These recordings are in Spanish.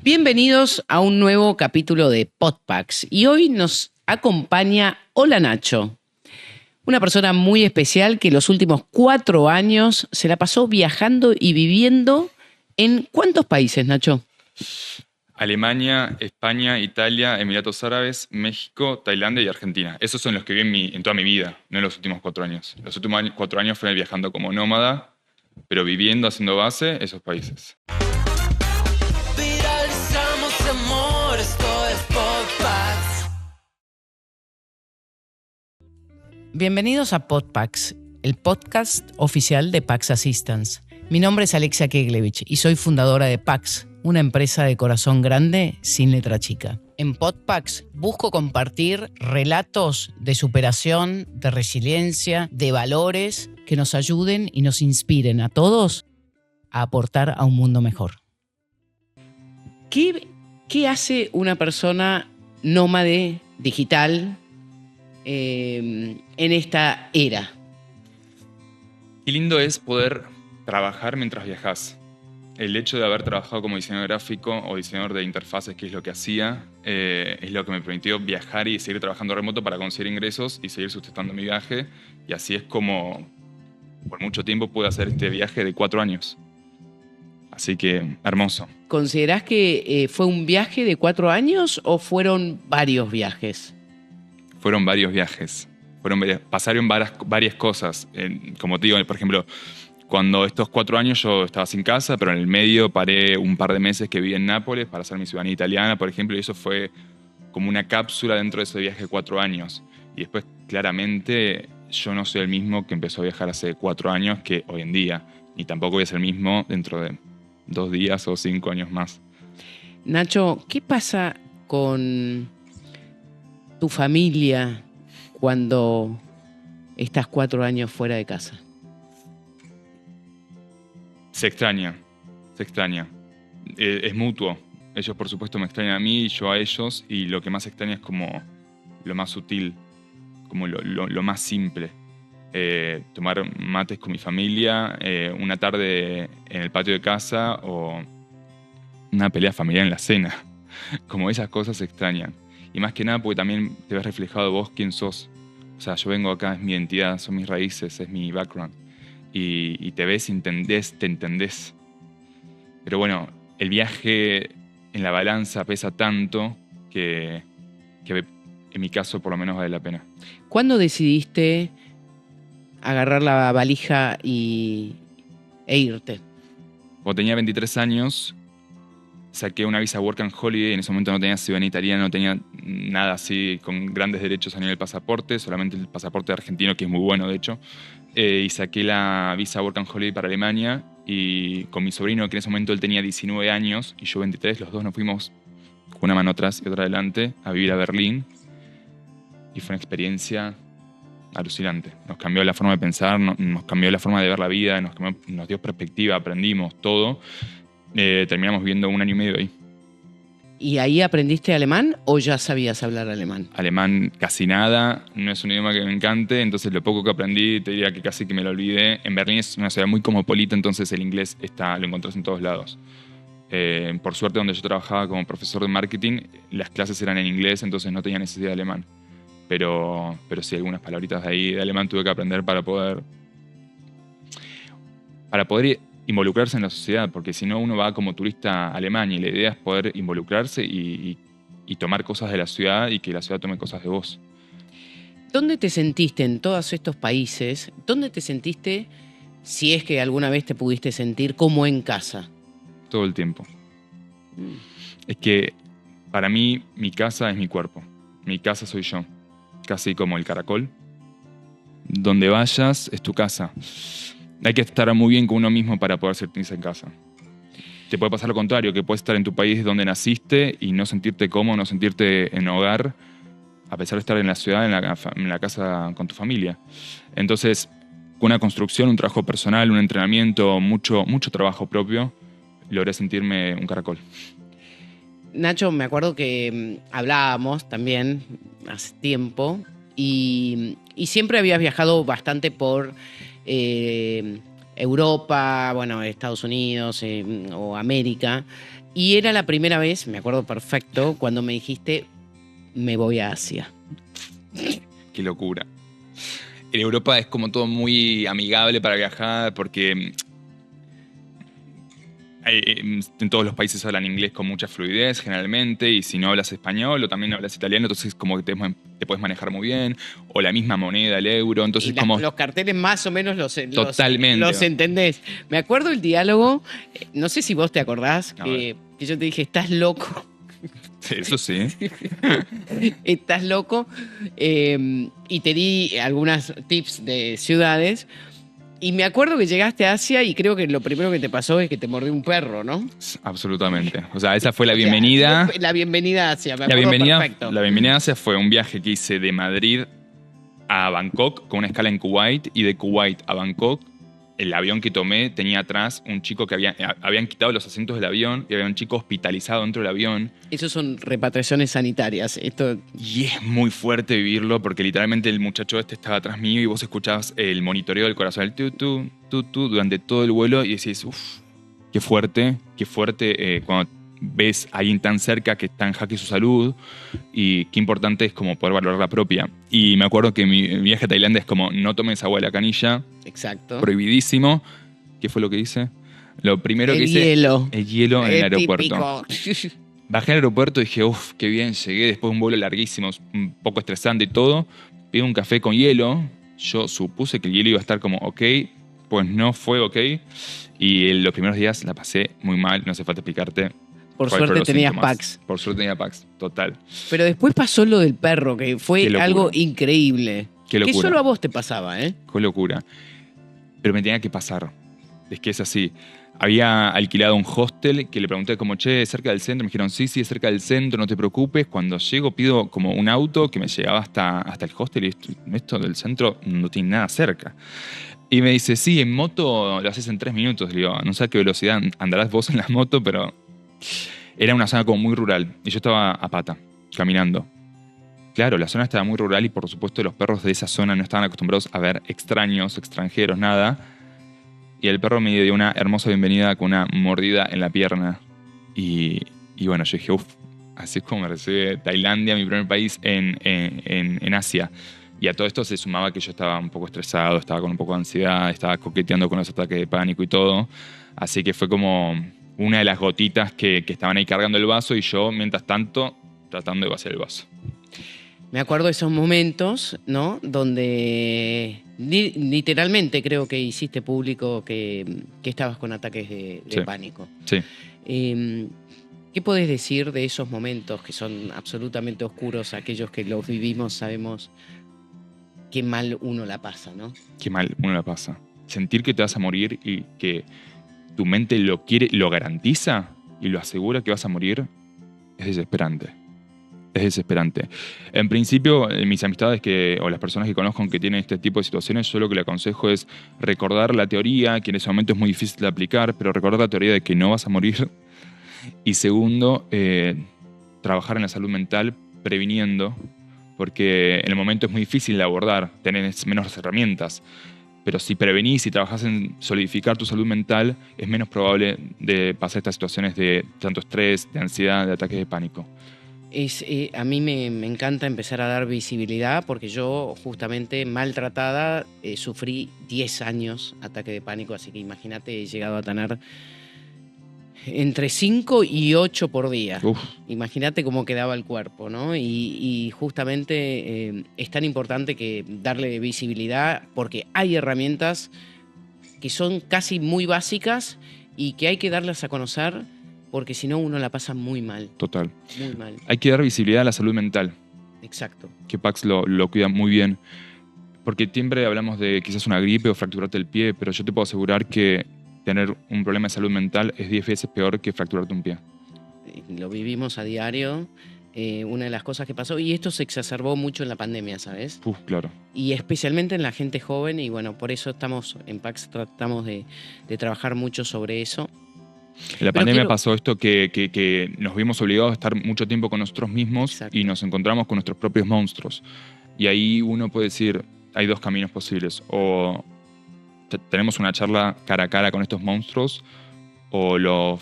Bienvenidos a un nuevo capítulo de Podpacks y hoy nos acompaña Hola Nacho, una persona muy especial que los últimos 4 años se la pasó viajando y viviendo en ¿cuántos países, Nacho? Alemania, España, Italia, Emiratos Árabes, México, Tailandia y Argentina. Esos son los que vi en toda mi vida, no en los últimos 4 años. Los últimos 4 años fue viajando como nómada, pero viviendo, haciendo base, esos países. Viralizamos amor, esto es Podpacks. Bienvenidos a Podpacks, el podcast oficial de Pax Assistance. Mi nombre es Alexia Keglevich y soy fundadora de Pax, una empresa de corazón grande sin letra chica. En Podpacks busco compartir relatos de superación, de resiliencia, de valores que nos ayuden y nos inspiren a todos a aportar a un mundo mejor. ¿Qué hace una persona nómade digital en esta era? Qué lindo es poder trabajar mientras viajas. El hecho de haber trabajado como diseñador gráfico o diseñador de interfaces, que es lo que hacía, es lo que me permitió viajar y seguir trabajando remoto para conseguir ingresos y seguir sustentando mi viaje. Y así es como por mucho tiempo pude hacer este viaje de 4 años. Así que, hermoso. ¿Considerás que fue un viaje de 4 años o fueron varios viajes? Fueron varios viajes. Pasaron varias cosas. Como te digo, por ejemplo, cuando estos 4 años yo estaba sin casa, pero en el medio paré un par de meses que viví en Nápoles para hacer mi ciudadanía italiana, por ejemplo, y eso fue como una cápsula dentro de ese viaje de 4 años. Y después, claramente, yo no soy el mismo que empezó a viajar hace 4 años que hoy en día. Ni tampoco voy a ser el mismo dentro de 2 días o 5 años más. Nacho, ¿qué pasa con tu familia cuando estás 4 años fuera de casa? Se extraña. Es mutuo. Ellos, por supuesto, me extrañan a mí y yo a ellos. Y lo que más extraña es como lo más sutil, como lo más simple. Tomar mates con mi familia, una tarde en el patio de casa o una pelea familiar en la cena. Como esas cosas se extrañan. Y más que nada porque también te ves reflejado vos quién sos. O sea, yo vengo acá, es mi identidad, son mis raíces, es mi background. Y te ves, te entendés. Pero bueno, el viaje en la balanza pesa tanto que en mi caso por lo menos vale la pena. ¿Cuándo decidiste agarrar la valija e irte? Cuando tenía 23 años, saqué una visa Work and Holiday. En ese momento no tenía ciudadanía italiana, no tenía nada así con grandes derechos a nivel pasaporte, solamente el pasaporte argentino, que es muy bueno de hecho. Y saqué la visa Work and Holiday para Alemania y con mi sobrino, que en ese momento él tenía 19 años y yo 23, los dos nos fuimos con una mano atrás y otra adelante a vivir a Berlín. Y fue una experiencia alucinante. Nos cambió la forma de pensar, nos cambió la forma de ver la vida, nos dio perspectiva, aprendimos todo. Terminamos viviendo 1 año y medio ahí. ¿Y ahí aprendiste alemán o ya sabías hablar alemán? Alemán casi nada, no es un idioma que me encante, entonces lo poco que aprendí te diría que casi que me lo olvidé. En Berlín es una ciudad muy cosmopolita, entonces el inglés lo encontrás en todos lados. Por suerte, donde yo trabajaba como profesor de marketing, las clases eran en inglés, entonces no tenía necesidad de alemán. Pero sí, algunas palabritas de ahí de alemán tuve que aprender para poder involucrarse en la sociedad, porque si no uno va como turista a Alemania y la idea es poder involucrarse y tomar cosas de la ciudad y que la ciudad tome cosas de vos. ¿Dónde te sentiste en todos estos países? ¿Dónde te sentiste, si es que alguna vez te pudiste sentir, como en casa? Todo el tiempo. Es que para mí mi casa es mi cuerpo. Mi casa soy yo. Casi como el caracol. Donde vayas es tu casa. Hay que estar muy bien con uno mismo para poder sentirse en casa. Te puede pasar lo contrario, que puedes estar en tu país donde naciste y no sentirte cómodo, no sentirte en hogar, a pesar de estar en la ciudad, en la casa con tu familia. Entonces, una construcción, un trabajo personal, un entrenamiento, mucho trabajo propio, logré sentirme un caracol. Nacho, me acuerdo que hablábamos también hace tiempo y siempre habías viajado bastante por Europa, bueno, Estados Unidos o América. Y era la primera vez, me acuerdo perfecto, cuando me dijiste, me voy a Asia. Qué locura. En Europa es como todo muy amigable para viajar porque en todos los países hablan inglés con mucha fluidez generalmente, y si no hablas español o también hablas italiano, entonces como que te puedes manejar muy bien, o la misma moneda, el euro, entonces Y como... los carteles más o menos Totalmente. los entendés. Me acuerdo el diálogo, no sé si vos te acordás, que yo te dije, estás loco. Eso sí. Estás loco. Y te di algunas tips de ciudades. Y me acuerdo que llegaste a Asia y creo que lo primero que te pasó es que te mordió un perro, ¿no? Absolutamente. O sea, esa fue la bienvenida. O sea, la bienvenida a Asia, me acuerdo perfecto. La bienvenida a Asia fue un viaje que hice de Madrid a Bangkok con una escala en Kuwait, y de Kuwait a Bangkok el avión que tomé tenía atrás un chico que habían quitado los asientos del avión y había un chico hospitalizado dentro del avión. Esos son repatriaciones sanitarias. Y es muy fuerte vivirlo porque literalmente el muchacho este estaba atrás mío y vos escuchabas el monitoreo del corazón, el tu durante todo el vuelo, y decís, uff, qué fuerte cuando ves a alguien tan cerca que está en jaque su salud, y qué importante es como poder valorar la propia. Y me acuerdo que mi viaje a Tailandia es como, no tomes agua de la canilla. Exacto. Prohibidísimo. ¿Qué fue lo que hice? Lo primero que hice... El hielo en el aeropuerto. Bajé al aeropuerto y dije, uff, qué bien, llegué después de un vuelo larguísimo, un poco estresante y todo. Pido un café con hielo. Yo supuse que el hielo iba a estar como ok, pues no fue ok. Y los primeros días la pasé muy mal, no hace falta explicarte. Por suerte tenías Pax. Por suerte tenía Pax, total. Pero después pasó lo del perro, que fue algo increíble. Qué locura. Que solo a vos te pasaba, ¿eh? Qué locura. Pero me tenía que pasar. Es que es así. Había alquilado un hostel que le pregunté como, che, ¿es cerca del centro? Me dijeron, sí, es cerca del centro, no te preocupes. Cuando llego pido como un auto que me llevaba hasta el hostel, y esto del centro no tiene nada cerca. Y me dice, sí, en moto lo haces en 3 minutos. Le digo, no sé a qué velocidad andarás vos en la moto, pero era una zona como muy rural. Y yo estaba a pata, caminando. Claro, la zona estaba muy rural y por supuesto los perros de esa zona no estaban acostumbrados a ver extraños, extranjeros, nada. Y el perro me dio una hermosa bienvenida con una mordida en la pierna. Y bueno, yo dije, uff, así es como me recibe Tailandia, mi primer país en Asia. Y a todo esto se sumaba que yo estaba un poco estresado, estaba con un poco de ansiedad, estaba coqueteando con los ataques de pánico y todo. Así que fue como una de las gotitas que estaban ahí cargando el vaso, y yo, mientras tanto, tratando de vaciar el vaso. Me acuerdo de esos momentos, ¿no? Donde literalmente creo que hiciste público que estabas con ataques de pánico. Sí. ¿Qué podés decir de esos momentos que son absolutamente oscuros? Aquellos que los vivimos sabemos qué mal uno la pasa, ¿no? Qué mal uno la pasa. Sentir que te vas a morir y que tu mente lo quiere, lo garantiza y lo asegura que vas a morir, es desesperante. Es desesperante. En principio, mis amistades o las personas que conozco que tienen este tipo de situaciones, yo lo que le aconsejo es recordar la teoría, que en ese momento es muy difícil de aplicar, pero recordar la teoría de que no vas a morir. Y segundo, trabajar en la salud mental previniendo, porque en el momento es muy difícil de abordar, tenés menos herramientas. Pero si prevenís y trabajás en solidificar tu salud mental, es menos probable de pasar estas situaciones de tanto estrés, de ansiedad, de ataques de pánico. A mí me encanta empezar a dar visibilidad, porque yo justamente maltratada sufrí 10 años ataque de pánico, así que imagínate, he llegado a tener entre 5 y 8 por día. Uf. Imagínate cómo quedaba el cuerpo, ¿no? Y justamente es tan importante que darle visibilidad, porque hay herramientas que son casi muy básicas y que hay que darlas a conocer, porque si no uno la pasa muy mal. Total. Muy mal. Hay que dar visibilidad a la salud mental. Exacto. Que Pax lo cuida muy bien. Porque siempre hablamos de quizás una gripe o fracturarte el pie, pero yo te puedo asegurar que tener un problema de salud mental es 10 veces peor que fracturarte un pie. Lo vivimos a diario. Una de las cosas que pasó, y esto se exacerbó mucho en la pandemia, ¿sabes? Claro. Y especialmente en la gente joven, y bueno, por eso estamos en Pax, tratamos de trabajar mucho sobre eso. En la pandemia pasó esto que nos vimos obligados a estar mucho tiempo con nosotros mismos. Exacto. Y nos encontramos con nuestros propios monstruos. Y ahí uno puede decir, hay 2 caminos posibles. O tenemos una charla cara a cara con estos monstruos, o los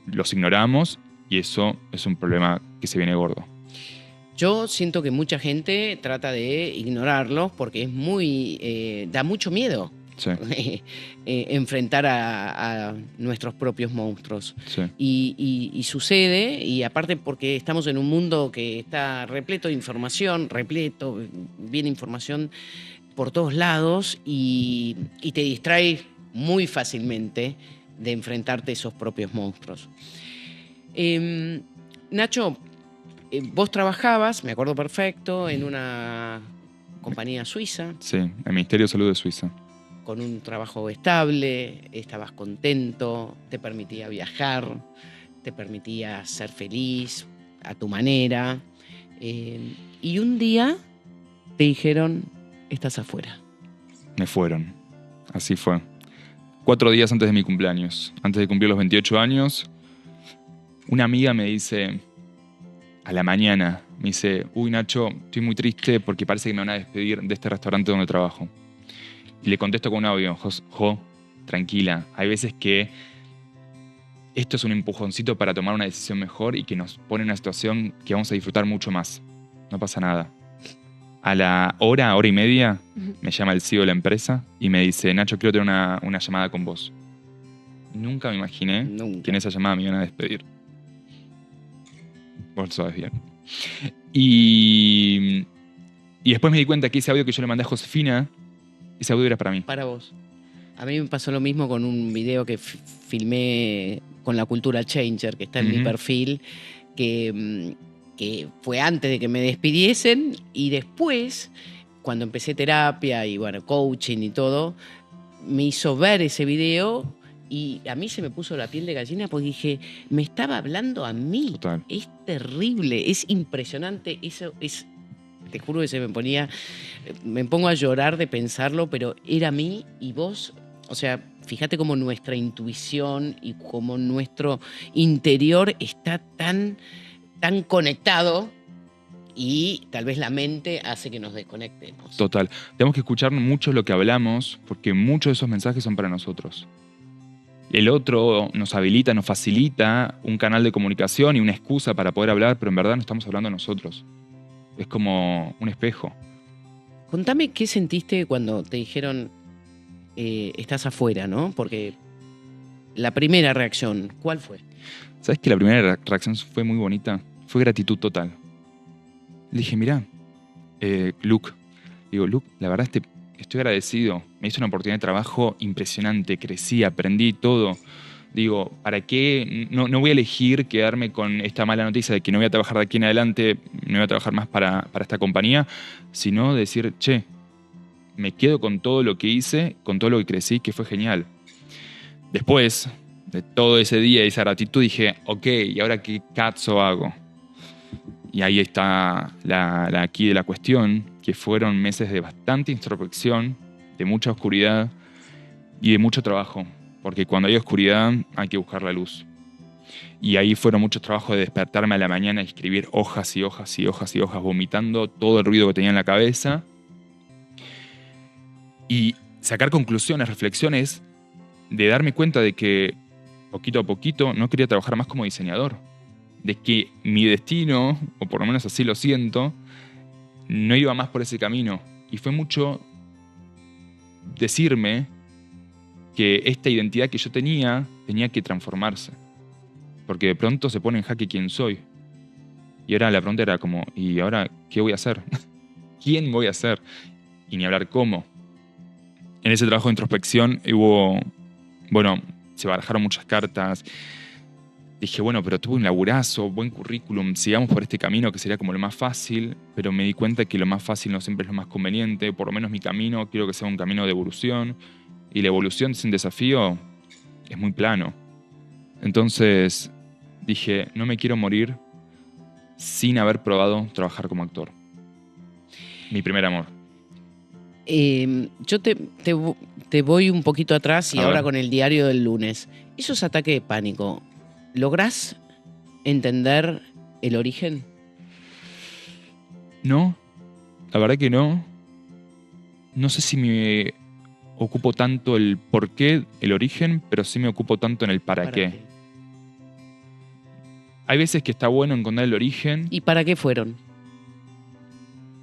los ignoramos y eso es un problema que se viene gordo. Yo siento que mucha gente trata de ignorarlos porque es muy da mucho miedo Sí, enfrentar a nuestros propios monstruos. sí. Y sucede, y aparte porque estamos en un mundo que está repleto de información, viene información por todos lados y te distraes muy fácilmente de enfrentarte a esos propios monstruos. Nacho, vos trabajabas, me acuerdo perfecto, en una compañía suiza, Sí, el Ministerio de Salud de Suiza. con un trabajo estable, estabas contento, te permitía viajar, te permitía ser feliz a tu manera. Y un día te dijeron, estás afuera. Me fueron. Así fue. 4 días antes de mi cumpleaños, antes de cumplir los 28 años, una amiga me dice, a la mañana, me dice, uy Nacho, estoy muy triste porque parece que me van a despedir de este restaurante donde trabajo. Y le contesto con un audio, Jo, tranquila, hay veces que esto es un empujoncito para tomar una decisión mejor y que nos pone en una situación que vamos a disfrutar mucho más. No pasa nada. A la hora y media, me llama el CEO de la empresa y me dice, Nacho, quiero tener una llamada con vos. Nunca me imaginé que en esa llamada me iban a despedir. Vos lo sabes bien. Y después me di cuenta que ese audio que yo le mandé a Josefina, ese audio era para mí. Para vos. A mí me pasó lo mismo con un video que filmé con la Cultura Changer, que está en mi perfil, que fue antes de que me despidiesen y después, cuando empecé terapia y bueno, coaching y todo, me hizo ver ese video y a mí se me puso la piel de gallina porque dije, me estaba hablando a mí. Total. Es terrible, es impresionante, eso es... Te juro que me pongo a llorar de pensarlo, pero era a mí y vos, o sea, fíjate cómo nuestra intuición y cómo nuestro interior está tan conectado y tal vez la mente hace que nos desconectemos. Total. Tenemos que escuchar mucho lo que hablamos porque muchos de esos mensajes son para nosotros. El otro nos habilita, nos facilita un canal de comunicación y una excusa para poder hablar, pero en verdad no estamos hablando nosotros. Es como un espejo. Contame qué sentiste cuando te dijeron estás afuera, ¿no? Porque la primera reacción, ¿cuál fue? ¿Sabes que la primera reacción fue muy bonita? Fue gratitud total. Le dije, mirá, Luke, la verdad estoy agradecido. Me hizo una oportunidad de trabajo impresionante, crecí, aprendí todo. Digo, ¿para qué? No voy a elegir quedarme con esta mala noticia de que no voy a trabajar de aquí en adelante, no voy a trabajar más para esta compañía, sino decir, che, me quedo con todo lo que hice, con todo lo que crecí, que fue genial. Después de todo ese día y esa gratitud dije, ok, ¿y ahora qué cazzo hago? Y ahí está la key de la cuestión, que fueron meses de bastante introspección, de mucha oscuridad y de mucho trabajo. Porque cuando hay oscuridad hay que buscar la luz. Y ahí fueron muchos trabajos de despertarme a la mañana y escribir hojas y hojas y hojas y hojas, vomitando todo el ruido que tenía en la cabeza. Y sacar conclusiones, reflexiones, de darme cuenta de que poquito a poquito no quería trabajar más como diseñador. De que mi destino, o por lo menos así lo siento, no iba más por ese camino. Y fue mucho decirme que esta identidad que yo tenía que transformarse. Porque de pronto se pone en jaque quién soy. Y ahora la pregunta era como, ¿y ahora qué voy a hacer? ¿Quién voy a ser? Y ni hablar cómo. En ese trabajo de introspección se barajaron muchas cartas. Dije, pero tuve un laburazo, buen currículum, sigamos por este camino que sería como lo más fácil, pero me di cuenta que lo más fácil no siempre es lo más conveniente, por lo menos mi camino quiero que sea un camino de evolución, y la evolución sin desafío es muy plano. Entonces dije, no me quiero morir sin haber probado trabajar como actor. Mi primer amor. Yo te voy un poquito atrás y A ahora ver. con el diario del lunes. Esos ataques de pánico, ¿lográs entender el origen? No, la verdad que no. No sé si me ocupo tanto el por qué, el origen, pero sí me ocupo tanto en el para qué. Hay veces que está bueno encontrar el origen. ¿Y para qué fueron?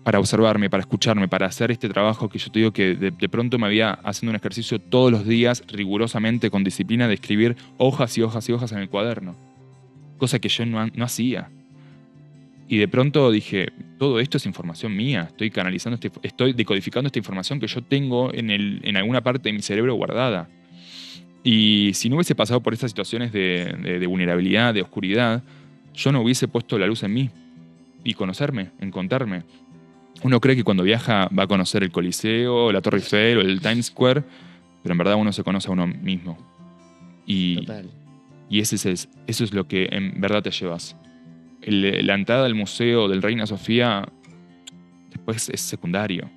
Para observarme, para escucharme, para hacer este trabajo que yo te digo que de pronto me había haciendo un ejercicio todos los días, rigurosamente, con disciplina, de escribir hojas y hojas y hojas en el cuaderno. Cosa que yo no hacía. Y de pronto dije, todo esto es información mía, estoy decodificando esta información que yo tengo en alguna parte de mi cerebro guardada. Y si no hubiese pasado por estas situaciones de vulnerabilidad, de oscuridad, yo no hubiese puesto la luz en mí y conocerme, encontrarme. Uno cree que cuando viaja va a conocer el Coliseo, la Torre Eiffel o el Times Square, pero en verdad uno se conoce a uno mismo. Total. Y eso es lo que en verdad te llevas. La entrada al museo del Reina Sofía después es secundario.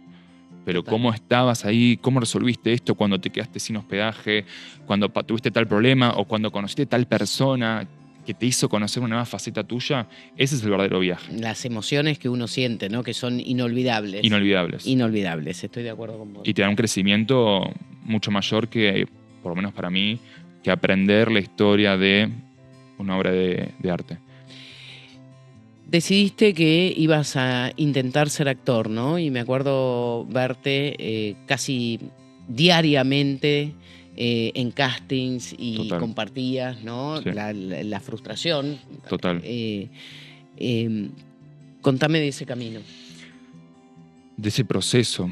Pero Total. cómo estabas ahí, cómo resolviste esto cuando te quedaste sin hospedaje, cuando tuviste tal problema o cuando conociste tal persona que te hizo conocer una nueva faceta tuya, ese es el verdadero viaje. Las emociones que uno siente, ¿no? Que son inolvidables. Inolvidables. Inolvidables, estoy de acuerdo con vos. Y te da un crecimiento mucho mayor que, por lo menos para mí, que aprender la historia de una obra de arte. Decidiste que ibas a intentar ser actor, ¿no? Y me acuerdo verte casi diariamente en castings y Total. compartías, ¿no? Sí. La frustración. Total. Contame de ese camino. De ese proceso.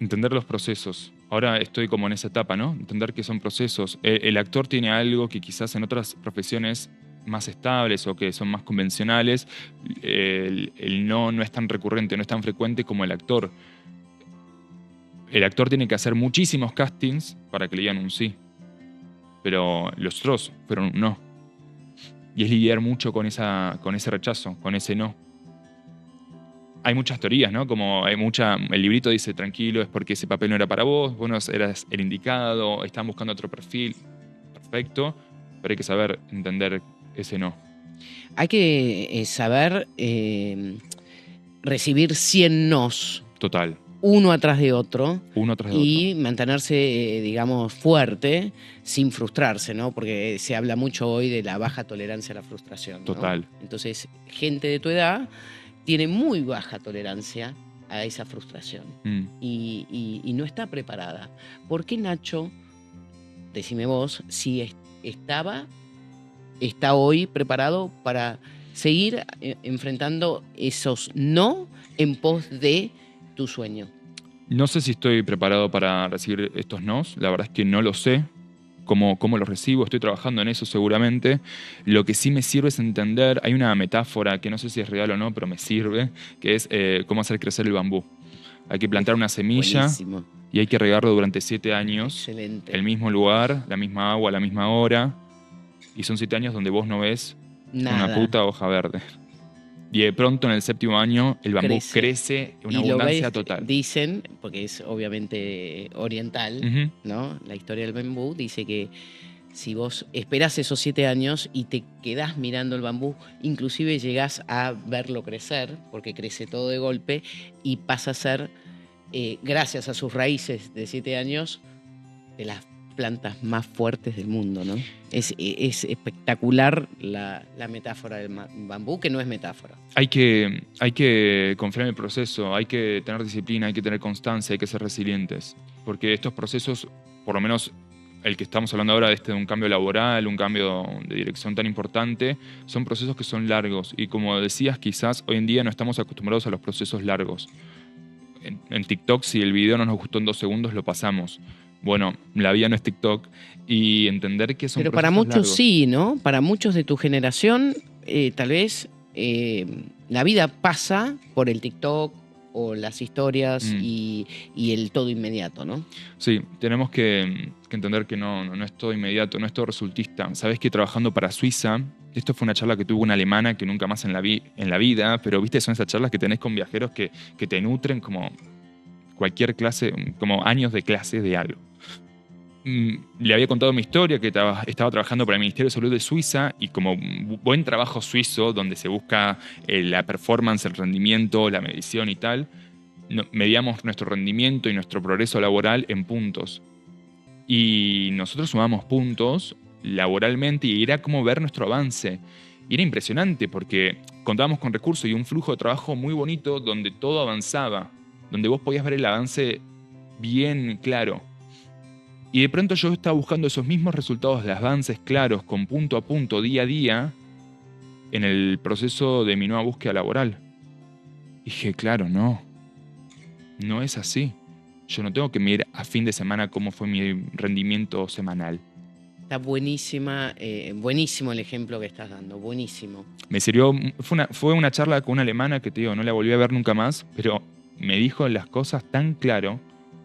Entender los procesos. Ahora estoy como en esa etapa, ¿no? Entender que son procesos. El actor tiene algo que quizás en otras profesiones más estables o que son más convencionales, el no es tan recurrente, no es tan frecuente como el actor. El actor tiene que hacer muchísimos castings para que le digan un sí. Pero los otros fueron un no. Y es lidiar mucho con ese rechazo, con ese no. Hay muchas teorías, ¿no? Como el librito dice, tranquilo, es porque ese papel no era para vos no eras el indicado, están buscando otro perfil. Perfecto, pero hay que saber entender ese no. Hay que saber recibir 100 nos. Total. Uno atrás de otro. Uno tras de Y mantenerse, digamos, fuerte sin frustrarse, ¿no? Porque se habla mucho hoy de la baja tolerancia a la frustración, ¿no? Total. Entonces, gente de tu edad tiene muy baja tolerancia a esa frustración y no está preparada. ¿Por qué Nacho, decime vos, si está hoy preparado para seguir enfrentando esos no en pos de tu sueño? No sé si estoy preparado para recibir estos nos, la verdad es que no lo sé cómo los recibo, estoy trabajando en eso seguramente. Lo que sí me sirve es entender, hay una metáfora que no sé si es real o no, pero me sirve, que es cómo hacer crecer el bambú. Hay que plantar una semilla. Buenísimo. Y hay que regarlo durante 7 años. Excelente. El mismo lugar, la misma agua, la misma hora. Y son 7 años donde vos no ves Nada. una puta hoja verde. Y de pronto en el 7º año el bambú crece en una Y lo abundancia ves, total. dicen, porque es obviamente oriental, Ujú. ¿no? La historia del bambú dice que si vos esperás esos 7 años y te quedás mirando el bambú, inclusive llegás a verlo crecer, porque crece todo de golpe, y pasa a ser, gracias a sus raíces de 7 años, de las plantas más fuertes del mundo, ¿no? Es espectacular la metáfora del bambú, que no es metáfora. Hay que confiar en el proceso, hay que tener disciplina, hay que tener constancia, hay que ser resilientes. Porque estos procesos, por lo menos el que estamos hablando ahora de un cambio laboral, un cambio de dirección tan importante, son procesos que son largos. Y como decías, quizás hoy en día no estamos acostumbrados a los procesos largos. En TikTok, si el video no nos gustó en 2 segundos, lo pasamos. Bueno, la vida no es TikTok y entender que son Pero procesos para muchos largos. sí, ¿no? Para muchos de tu generación, tal vez la vida pasa por el TikTok o las historias y el todo inmediato, ¿no? Sí, tenemos que entender que no es todo inmediato, no es todo resultista. Sabés que trabajando para Suiza, esto fue una charla que tuvo una alemana que nunca más en la vida, pero viste, son esas charlas que tenés con viajeros que te nutren como cualquier clase, como años de clases de algo. Le había contado mi historia, que estaba trabajando para el Ministerio de Salud de Suiza y como buen trabajo suizo donde se busca la performance, el rendimiento, la medición y tal, medíamos nuestro rendimiento y nuestro progreso laboral en puntos. Y nosotros sumamos puntos laboralmente y era como ver nuestro avance. Y era impresionante porque contábamos con recursos y un flujo de trabajo muy bonito donde todo avanzaba, donde vos podías ver el avance bien claro. Y de pronto yo estaba buscando esos mismos resultados de avances claros, con punto a punto, día a día, en el proceso de mi nueva búsqueda laboral. Y dije, claro, no es así. Yo no tengo que medir a fin de semana cómo fue mi rendimiento semanal. Está buenísimo el ejemplo que estás dando, buenísimo. Me sirvió, fue una charla con una alemana que te digo, no la volví a ver nunca más, pero me dijo las cosas tan claro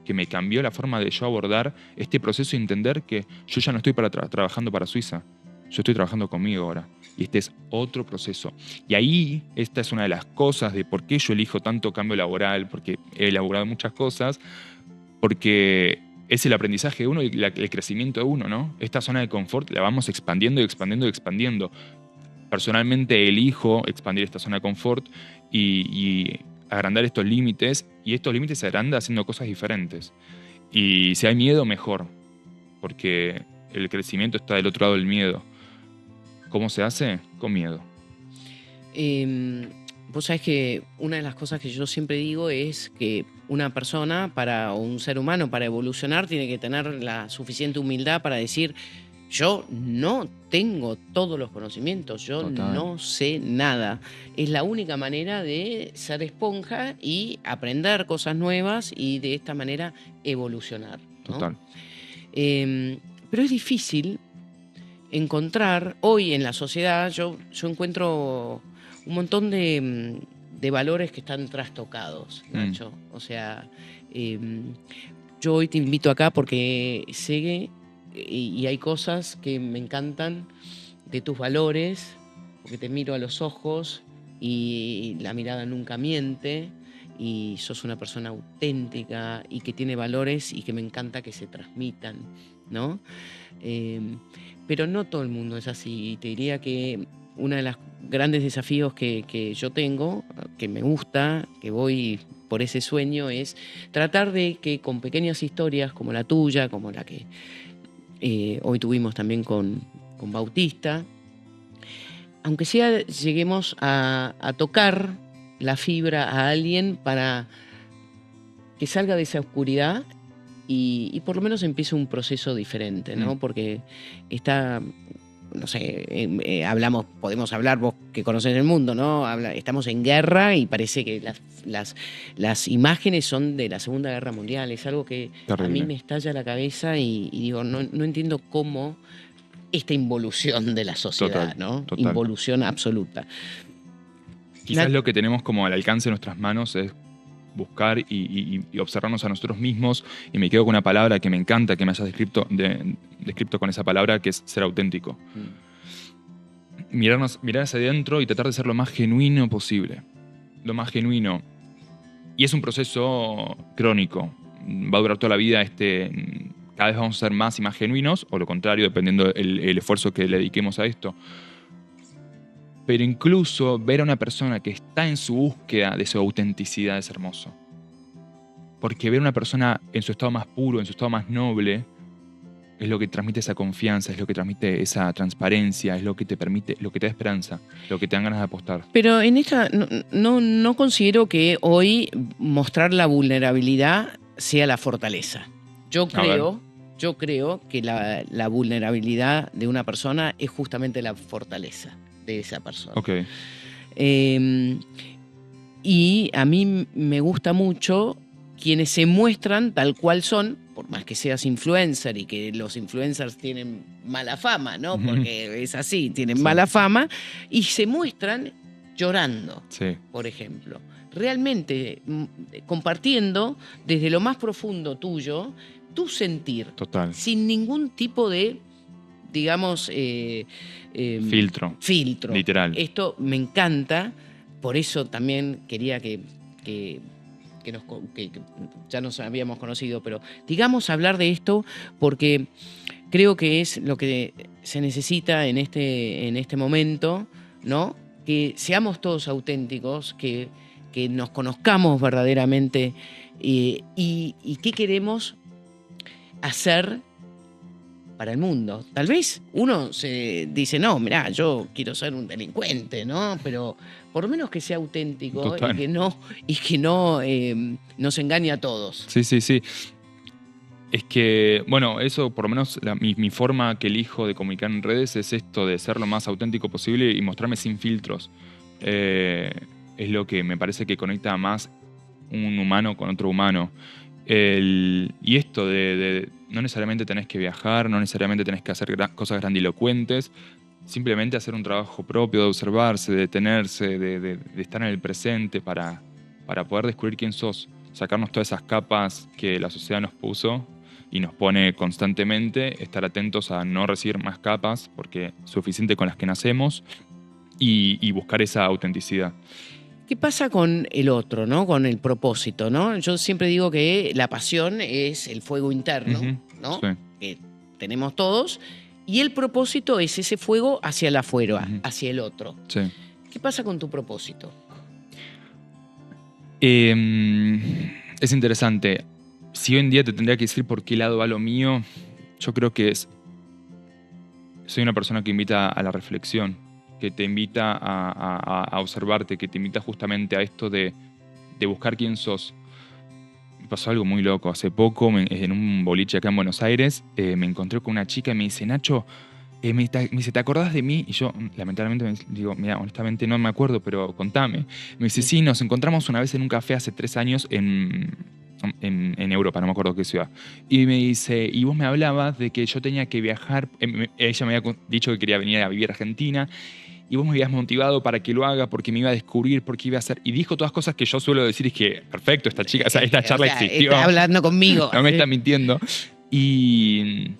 que me cambió la forma de yo abordar este proceso y entender que yo ya no estoy trabajando para Suiza, yo estoy trabajando conmigo ahora. Y este es otro proceso. Y ahí, esta es una de las cosas de por qué yo elijo tanto cambio laboral, porque he elaborado muchas cosas, porque es el aprendizaje de uno y el crecimiento de uno, ¿no? Esta zona de confort la vamos expandiendo y expandiendo y expandiendo. Personalmente elijo expandir esta zona de confort y agrandar estos límites, y estos límites se agrandan haciendo cosas diferentes. Y si hay miedo, mejor, porque el crecimiento está del otro lado del miedo. ¿Cómo se hace? Con miedo. Vos sabés que una de las cosas que yo siempre digo es que una persona o un ser humano para evolucionar tiene que tener la suficiente humildad para decir: yo no tengo todos los conocimientos, yo Total. no sé nada. Es la única manera de ser esponja y aprender cosas nuevas y de esta manera evolucionar, ¿no? Total. Pero es difícil encontrar, hoy en la sociedad, yo encuentro un montón de valores que están trastocados, Nacho. O sea, yo hoy te invito acá porque sé que y hay cosas que me encantan de tus valores, porque te miro a los ojos y la mirada nunca miente, y sos una persona auténtica y que tiene valores y que me encanta que se transmitan, ¿no? Pero no todo el mundo es así, y te diría que uno de los grandes desafíos que yo tengo, que me gusta, que voy por ese sueño, es tratar de que con pequeñas historias como la tuya, como la que hoy tuvimos también con Bautista, aunque sea lleguemos a tocar la fibra a alguien para que salga de esa oscuridad y por lo menos empiece un proceso diferente, ¿no? Porque está, no sé, podemos hablar, vos que conocés el mundo, ¿no? Estamos en guerra y parece que las imágenes son de la Segunda Guerra Mundial. Es algo que Terrible. a mí me estalla la cabeza y digo, no entiendo cómo esta involución de la sociedad, Total, ¿no? total. Involución absoluta. Quizás lo que tenemos como al alcance de nuestras manos es buscar y observarnos a nosotros mismos, y me quedo con una palabra que me encanta que me hayas descrito con esa palabra, que es ser auténtico. Mirar hacia adentro y tratar de ser lo más genuino posible. Lo más genuino. Y es un proceso crónico. Va a durar toda la vida. Cada vez vamos a ser más y más genuinos, o lo contrario, dependiendo el esfuerzo que le dediquemos a esto. Pero incluso ver a una persona que está en su búsqueda de su autenticidad es hermoso. Porque ver a una persona en su estado más puro, en su estado más noble, es lo que transmite esa confianza, es lo que transmite esa transparencia, es lo que te permite, lo que te da esperanza, lo que te dan ganas de apostar. Pero en esta no considero que hoy mostrar la vulnerabilidad sea la fortaleza. Yo creo que la vulnerabilidad de una persona es justamente la fortaleza de esa persona. Okay. Y a mí me gusta mucho quienes se muestran tal cual son, por más que seas influencer y que los influencers tienen mala fama, ¿no? Porque es así, tienen mala fama, y se muestran llorando, por ejemplo. Realmente compartiendo desde lo más profundo tuyo, tu sentir. Total. Sin ningún tipo de, digamos... filtro. Literal. Esto me encanta, por eso también quería que ya nos habíamos conocido, pero digamos hablar de esto porque creo que es lo que se necesita en este momento, ¿no? Que seamos todos auténticos, que nos conozcamos verdaderamente y qué queremos hacer para el mundo. Tal vez uno se dice, no, mirá, yo quiero ser un delincuente, ¿no? Pero por lo menos que sea auténtico Total. y que no nos engañe a todos. Sí, sí, sí. Es que, bueno, eso por lo menos mi forma que elijo de comunicar en redes es esto de ser lo más auténtico posible y mostrarme sin filtros. Es lo que me parece que conecta más un humano con otro humano. Y esto de no necesariamente tenés que viajar, no necesariamente tenés que hacer cosas grandilocuentes, simplemente hacer un trabajo propio de observarse, de detenerse, de estar en el presente para poder descubrir quién sos, sacarnos todas esas capas que la sociedad nos puso y nos pone constantemente, estar atentos a no recibir más capas porque es suficiente con las que nacemos y buscar esa autenticidad. ¿Qué pasa con el otro, ¿no? Con el propósito, ¿no? Yo siempre digo que la pasión es el fuego interno, Ujú, ¿no? sí. Que tenemos todos, y el propósito es ese fuego hacia el afuera, Ujú. hacia el otro. Sí. ¿Qué pasa con tu propósito? Es interesante. Si hoy en día te tendría que decir por qué lado va lo mío, yo creo que soy una persona que invita a la reflexión, que te invita a observarte, que te invita justamente a esto de buscar quién sos. Me pasó algo muy loco. Hace poco, en un boliche acá en Buenos Aires, me encontré con una chica y me dice, Nacho, me dice, ¿te acordás de mí? Y yo, lamentablemente, digo, mira, honestamente no me acuerdo, pero contame. Me dice, sí, nos encontramos una vez en un café hace 3 años en Europa, no me acuerdo qué ciudad. Y me dice, y vos me hablabas de que yo tenía que viajar, ella me había dicho que quería venir a vivir a Argentina, y vos me habías motivado para que lo haga porque me iba a descubrir, porque iba a hacer. Y dijo todas cosas que yo suelo decir, es que, perfecto, esta chica, o sea, esta charla existió. Está hablando conmigo. No me está mintiendo. Y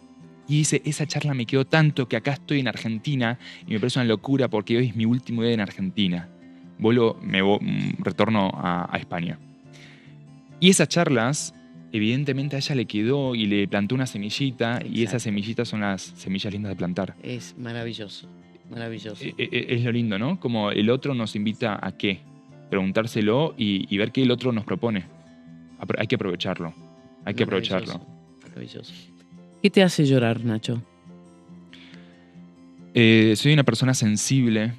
dice, esa charla me quedó tanto que acá estoy en Argentina y me parece una locura porque hoy es mi último día en Argentina. Retorno a España. Y esas charlas, evidentemente a ella le quedó y le plantó una semillita. Exacto. Y esas semillitas son las semillas lindas de plantar. Es maravilloso, maravilloso. Es lo lindo, ¿no? Como el otro nos invita a qué. Preguntárselo y ver qué el otro nos propone. Hay que aprovecharlo. Hay que aprovecharlo. Maravilloso. ¿Qué te hace llorar, Nacho? Soy una persona sensible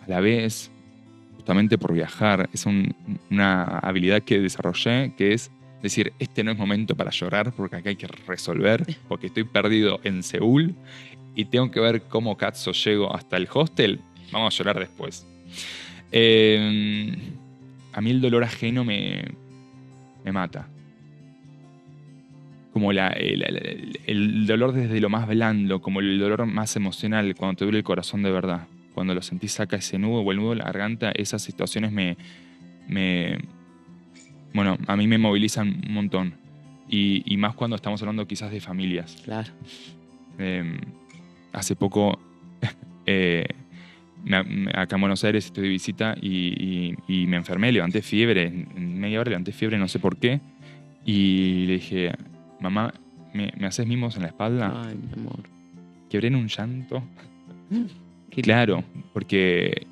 a la vez, justamente por viajar. Es una habilidad que desarrollé, que es decir, este no es momento para llorar porque acá hay que resolver, porque estoy perdido en Seúl y tengo que ver cómo cazzo llego hasta el hostel. Vamos a llorar después. A mí el dolor ajeno me mata. Como el dolor desde lo más blando, como el dolor más emocional, cuando te duele el corazón de verdad. Cuando lo sentís saca ese nudo o el nudo de la garganta, esas situaciones bueno, a mí me movilizan un montón. Y más cuando estamos hablando quizás de familias. Claro. Hace poco, acá en Buenos Aires estoy de visita y me enfermé, levanté fiebre. En media hora levanté fiebre, no sé por qué. Y le dije, mamá, ¿me haces mimos en la espalda? Ay, mi amor. Quebré en un llanto. Qué Claro, porque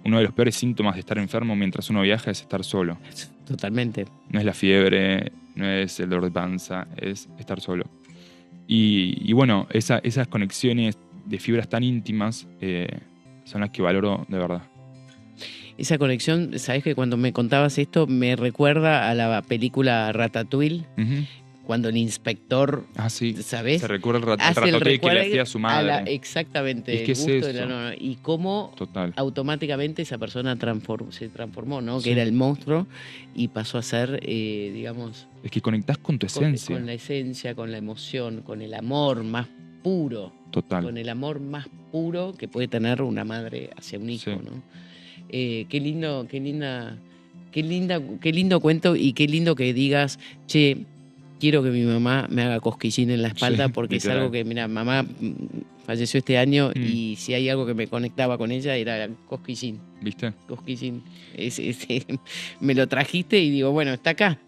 uno de los peores síntomas de estar enfermo mientras uno viaja es estar solo. Totalmente. No es la fiebre, no es el dolor de panza, es estar solo. Y bueno, esas conexiones de fibras tan íntimas son las que valoro de verdad. Esa conexión, sabes que cuando me contabas esto me recuerda a la película Ratatouille, Uh-huh. cuando el inspector, Ah, sí. ¿sabes? Se recuerda el Hace el ratatouille que le recuerdo hacía a su madre. exactamente, Es el que es gusto de la eso. nona. Y cómo Total. automáticamente esa persona se transformó, ¿no? Sí. Que era el monstruo y pasó a ser, digamos, Es que conectás con tu esencia. con la esencia, con la emoción, con el amor más puro. Total. Con el amor más puro que puede tener una madre hacia un hijo, Sí. ¿no? Qué lindo cuento y qué lindo que digas, che, quiero que mi mamá me haga cosquillín en la espalda Sí, porque literal. es algo que, mira, mamá falleció este año Mm. y si hay algo que me conectaba con ella era cosquillín. ¿Viste? Cosquillín. Me lo trajiste y digo, bueno, está acá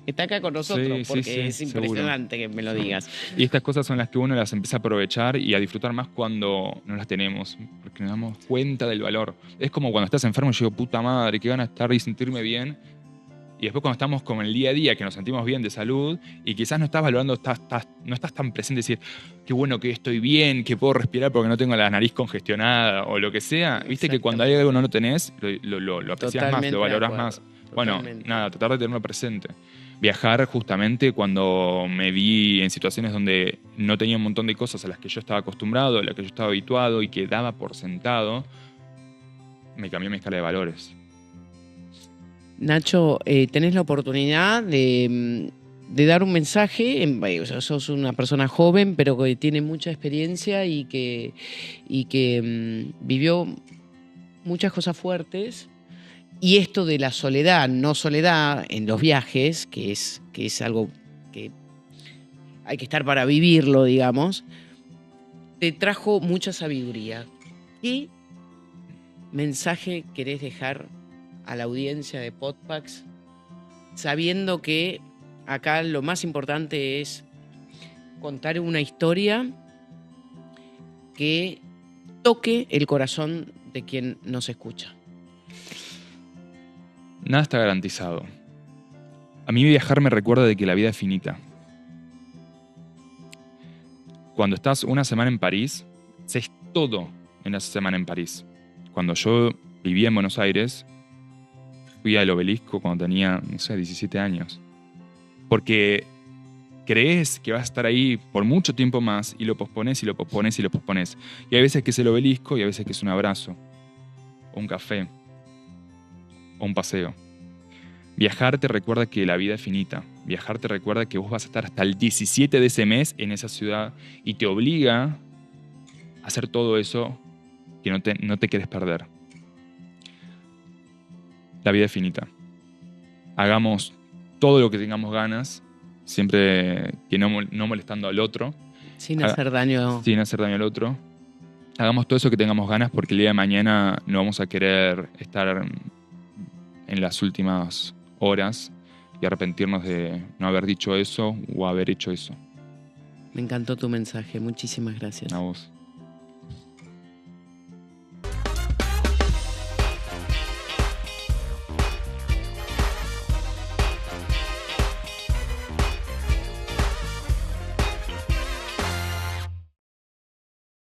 con nosotros, Sí, sí, porque sí, es impresionante que me lo digas. Y estas cosas son las que uno las empieza a aprovechar y a disfrutar más cuando no las tenemos, porque nos damos cuenta del valor. Es como cuando estás enfermo y yo digo, puta madre, qué ganas de estar y sentirme bien. Y después cuando estamos con el día a día, que nos sentimos bien de salud, y quizás no estás valorando, no estás tan presente, decir, qué bueno que estoy bien, que puedo respirar porque no tengo la nariz congestionada o lo que sea. Viste que cuando hay algo que no lo tenés, lo apreciás más, lo valorás más. Bueno, nada, tratar de tenerlo presente. Viajar justamente cuando me vi en situaciones donde no tenía un montón de cosas a las que yo estaba acostumbrado, a las que yo estaba habituado y que daba por sentado, me cambió mi escala de valores. Nacho, tenés la oportunidad de dar un mensaje. O sea, sos una persona joven, pero que tiene mucha experiencia y que vivió muchas cosas fuertes. Y esto de la soledad, no soledad en los viajes, que es algo que hay que estar para vivirlo, digamos, te trajo mucha sabiduría. ¿Qué mensaje querés dejar a la audiencia de Podpacks, sabiendo que acá lo más importante es contar una historia que toque el corazón de quien nos escucha? Nada está garantizado. A mí viajar me recuerda de que la vida es finita. Cuando estás una semana en París, haces todo en esa semana en París. Cuando yo vivía en Buenos Aires, fui al Obelisco cuando tenía, 17 años. Porque crees que vas a estar ahí por mucho tiempo más y lo pospones y lo pospones y lo pospones. Y hay veces que es el Obelisco y hay veces que es un abrazo, o un café, o un paseo. Viajar te recuerda que la vida es finita. Viajar te recuerda que vos vas a estar hasta el 17 de ese mes en esa ciudad y te obliga a hacer todo eso que no te quieres perder. La vida es finita. Hagamos todo lo que tengamos ganas, siempre que no molestando al otro. Sin hacer daño. Sin hacer daño al otro. Hagamos todo eso que tengamos ganas porque el día de mañana no vamos a querer estar en las últimas horas y arrepentirnos de no haber dicho eso o haber hecho eso. Me encantó tu mensaje. Muchísimas gracias. A vos.